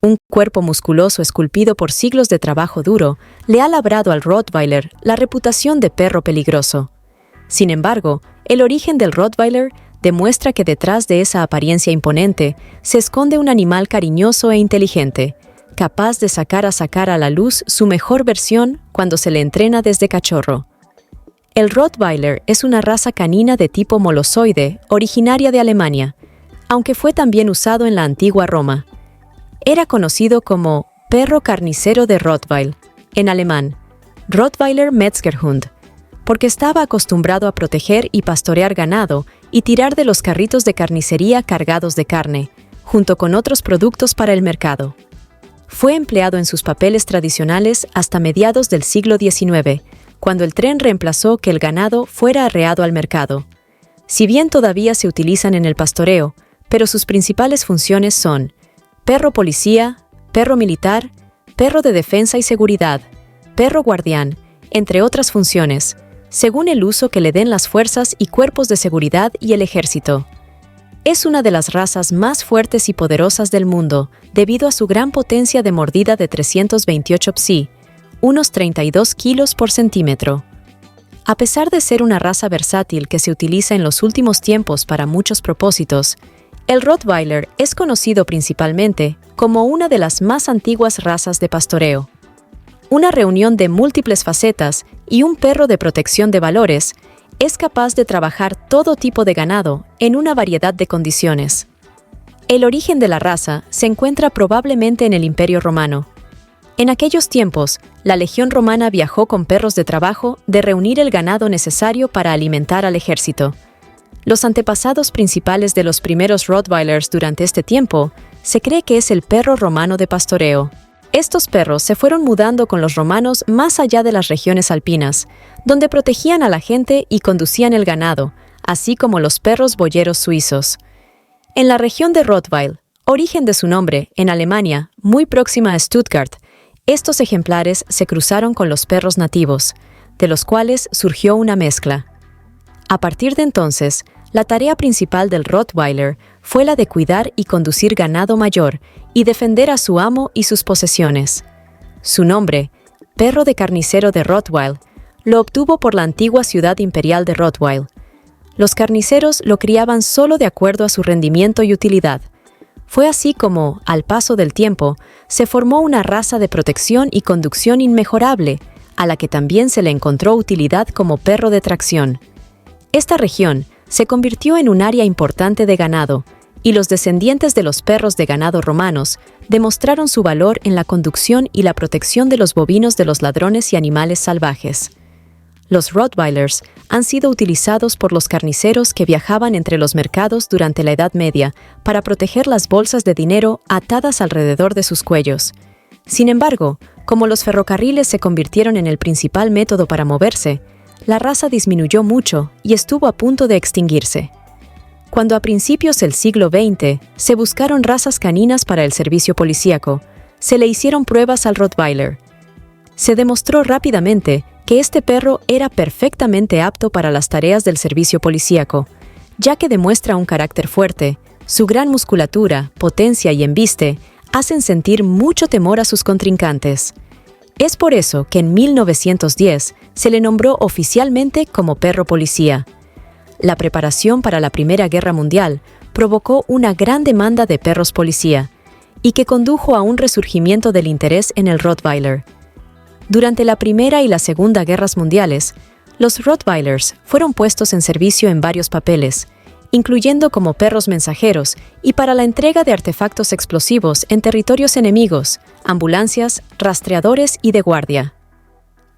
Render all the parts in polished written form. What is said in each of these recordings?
Un cuerpo musculoso esculpido por siglos de trabajo duro le ha labrado al Rottweiler la reputación de perro peligroso. Sin embargo, el origen del Rottweiler demuestra que detrás de esa apariencia imponente se esconde un animal cariñoso e inteligente, capaz de sacar a la luz su mejor versión cuando se le entrena desde cachorro. El Rottweiler es una raza canina de tipo molosoide, originaria de Alemania, aunque fue también usado en la antigua Roma. Era conocido como perro carnicero de Rottweil, en alemán, Rottweiler Metzgerhund, porque estaba acostumbrado a proteger y pastorear ganado y tirar de los carritos de carnicería cargados de carne, junto con otros productos para el mercado. Fue empleado en sus papeles tradicionales hasta mediados del siglo XIX, cuando el tren reemplazó que el ganado fuera arreado al mercado. Si bien todavía se utilizan en el pastoreo, pero sus principales funciones son perro policía, perro militar, perro de defensa y seguridad, perro guardián, entre otras funciones, según el uso que le den las fuerzas y cuerpos de seguridad y el ejército. Es una de las razas más fuertes y poderosas del mundo, debido a su gran potencia de mordida de 328 psi, unos 32 kilos por centímetro. A pesar de ser una raza versátil que se utiliza en los últimos tiempos para muchos propósitos, el Rottweiler es conocido principalmente como una de las más antiguas razas de pastoreo. Una reunión de múltiples facetas y un perro de protección de valores, es capaz de trabajar todo tipo de ganado en una variedad de condiciones. El origen de la raza se encuentra probablemente en el Imperio Romano. En aquellos tiempos, la Legión Romana viajó con perros de trabajo de reunir el ganado necesario para alimentar al ejército. Los antepasados principales de los primeros Rottweilers durante este tiempo se cree que es el perro romano de pastoreo. Estos perros se fueron mudando con los romanos más allá de las regiones alpinas, donde protegían a la gente y conducían el ganado, así como los perros boyeros suizos. En la región de Rottweil, origen de su nombre, en Alemania, muy próxima a Stuttgart, estos ejemplares se cruzaron con los perros nativos, de los cuales surgió una mezcla. A partir de entonces, la tarea principal del Rottweiler fue la de cuidar y conducir ganado mayor y defender a su amo y sus posesiones. Su nombre, perro de carnicero de Rottweil, lo obtuvo por la antigua ciudad imperial de Rottweil. Los carniceros lo criaban solo de acuerdo a su rendimiento y utilidad. Fue así como, al paso del tiempo, se formó una raza de protección y conducción inmejorable, a la que también se le encontró utilidad como perro de tracción. Esta región se convirtió en un área importante de ganado, y los descendientes de los perros de ganado romanos demostraron su valor en la conducción y la protección de los bovinos de los ladrones y animales salvajes. Los Rottweilers han sido utilizados por los carniceros que viajaban entre los mercados durante la Edad Media para proteger las bolsas de dinero atadas alrededor de sus cuellos. Sin embargo, como los ferrocarriles se convirtieron en el principal método para moverse, la raza disminuyó mucho y estuvo a punto de extinguirse. Cuando a principios del siglo XX se buscaron razas caninas para el servicio policíaco, se le hicieron pruebas al Rottweiler. Se demostró rápidamente que este perro era perfectamente apto para las tareas del servicio policíaco, ya que demuestra un carácter fuerte, su gran musculatura, potencia y embiste hacen sentir mucho temor a sus contrincantes. Es por eso que en 1910 se le nombró oficialmente como perro policía. La preparación para la Primera Guerra Mundial provocó una gran demanda de perros policía, y que condujo a un resurgimiento del interés en el Rottweiler. Durante la Primera y la Segunda Guerras Mundiales, los Rottweilers fueron puestos en servicio en varios papeles, incluyendo como perros mensajeros y para la entrega de artefactos explosivos en territorios enemigos, ambulancias, rastreadores y de guardia.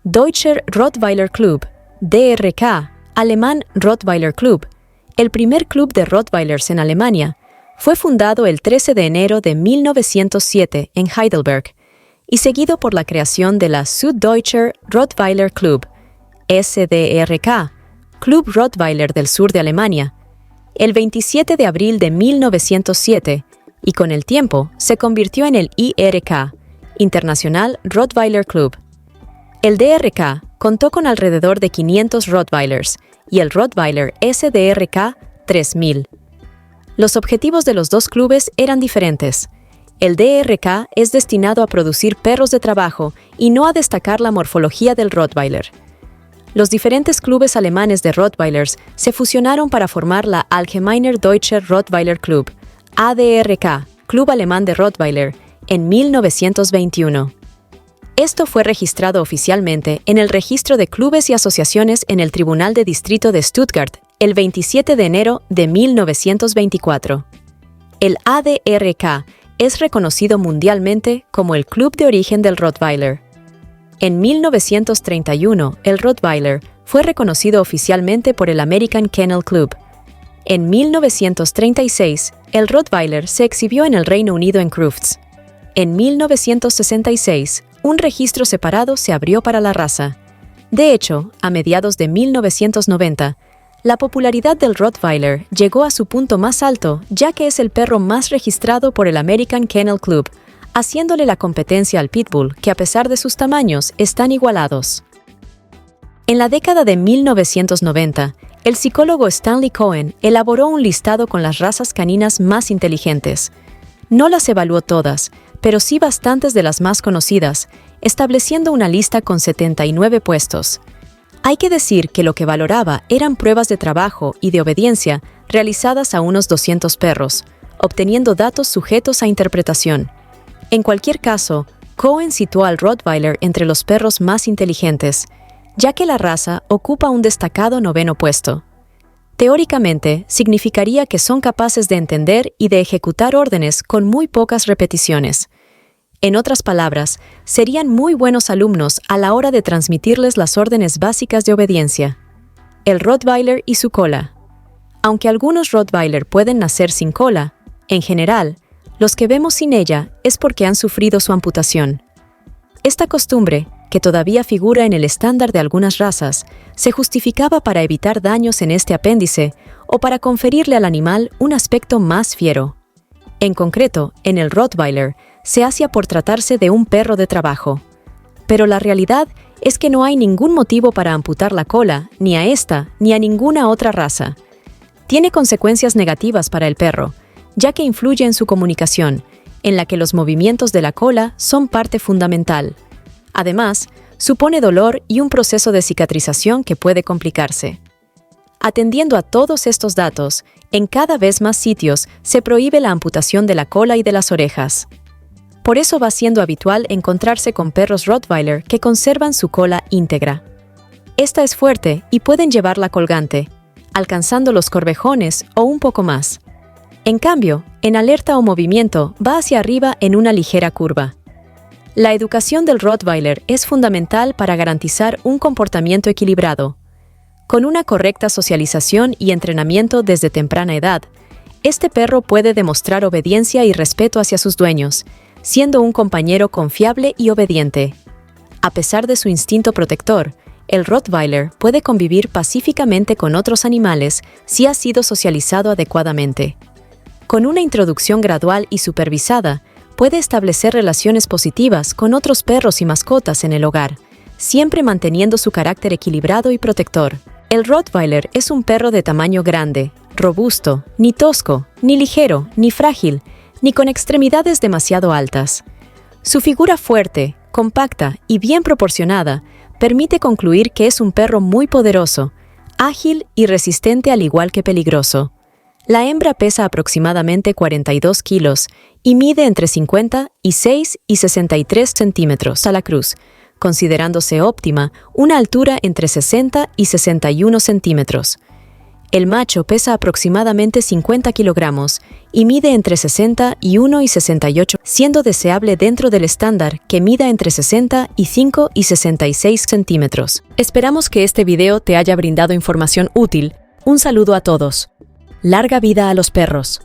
Deutscher Rottweiler Club, DRK, alemán Rottweiler Club, el primer club de Rottweilers en Alemania, fue fundado el 13 de enero de 1907 en Heidelberg y seguido por la creación de la Süddeutscher Rottweiler Club, SDRK, Club Rottweiler del sur de Alemania, el 27 de abril de 1907, y con el tiempo se convirtió en el IRK, International Rottweiler Club. El DRK contó con alrededor de 500 Rottweilers y el Rottweiler SDRK 3000. Los objetivos de los dos clubes eran diferentes. El DRK es destinado a producir perros de trabajo y no a destacar la morfología del Rottweiler. Los diferentes clubes alemanes de Rottweilers se fusionaron para formar la Allgemeiner Deutscher Rottweiler Club, ADRK, Club Alemán de Rottweiler, en 1921. Esto fue registrado oficialmente en el Registro de Clubes y Asociaciones en el Tribunal de Distrito de Stuttgart el 27 de enero de 1924. El ADRK es reconocido mundialmente como el club de origen del Rottweiler. En 1931, el Rottweiler fue reconocido oficialmente por el American Kennel Club. En 1936, el Rottweiler se exhibió en el Reino Unido en Crufts. En 1966, un registro separado se abrió para la raza. De hecho, a mediados de 1990, la popularidad del Rottweiler llegó a su punto más alto, ya que es el perro más registrado por el American Kennel Club, haciéndole la competencia al Pitbull, que a pesar de sus tamaños, están igualados. En la década de 1990, el psicólogo Stanley Cohen elaboró un listado con las razas caninas más inteligentes. No las evaluó todas, pero sí bastantes de las más conocidas, estableciendo una lista con 79 puestos. Hay que decir que lo que valoraba eran pruebas de trabajo y de obediencia realizadas a unos 200 perros, obteniendo datos sujetos a interpretación. En cualquier caso, Cohen situó al Rottweiler entre los perros más inteligentes, ya que la raza ocupa un destacado 9º puesto. Teóricamente, significaría que son capaces de entender y de ejecutar órdenes con muy pocas repeticiones. En otras palabras, serían muy buenos alumnos a la hora de transmitirles las órdenes básicas de obediencia. El Rottweiler y su cola. Aunque algunos Rottweiler pueden nacer sin cola, en general, los que vemos sin ella es porque han sufrido su amputación. Esta costumbre, que todavía figura en el estándar de algunas razas, se justificaba para evitar daños en este apéndice o para conferirle al animal un aspecto más fiero. En concreto, en el Rottweiler, se hacía por tratarse de un perro de trabajo. Pero la realidad es que no hay ningún motivo para amputar la cola, ni a esta, ni a ninguna otra raza. Tiene consecuencias negativas para el perro, ya que influye en su comunicación, en la que los movimientos de la cola son parte fundamental. Además, supone dolor y un proceso de cicatrización que puede complicarse. Atendiendo a todos estos datos, en cada vez más sitios se prohíbe la amputación de la cola y de las orejas. Por eso va siendo habitual encontrarse con perros Rottweiler que conservan su cola íntegra. Esta es fuerte y pueden llevarla colgante, alcanzando los corvejones o un poco más. En cambio, en alerta o movimiento va hacia arriba en una ligera curva. La educación del Rottweiler es fundamental para garantizar un comportamiento equilibrado. Con una correcta socialización y entrenamiento desde temprana edad, este perro puede demostrar obediencia y respeto hacia sus dueños, siendo un compañero confiable y obediente. A pesar de su instinto protector, el Rottweiler puede convivir pacíficamente con otros animales si ha sido socializado adecuadamente. Con una introducción gradual y supervisada, puede establecer relaciones positivas con otros perros y mascotas en el hogar, siempre manteniendo su carácter equilibrado y protector. El Rottweiler es un perro de tamaño grande, robusto, ni tosco, ni ligero, ni frágil, ni con extremidades demasiado altas. Su figura fuerte, compacta y bien proporcionada permite concluir que es un perro muy poderoso, ágil y resistente al igual que peligroso. La hembra pesa aproximadamente 42 kilos y mide entre 56 y 63 centímetros a la cruz, considerándose óptima una altura entre 60 y 61 centímetros. El macho pesa aproximadamente 50 kilogramos y mide entre 61 y 68, siendo deseable dentro del estándar que mida entre 65 y 66 centímetros. Esperamos que este video te haya brindado información útil. Un saludo a todos. Larga vida a los perros.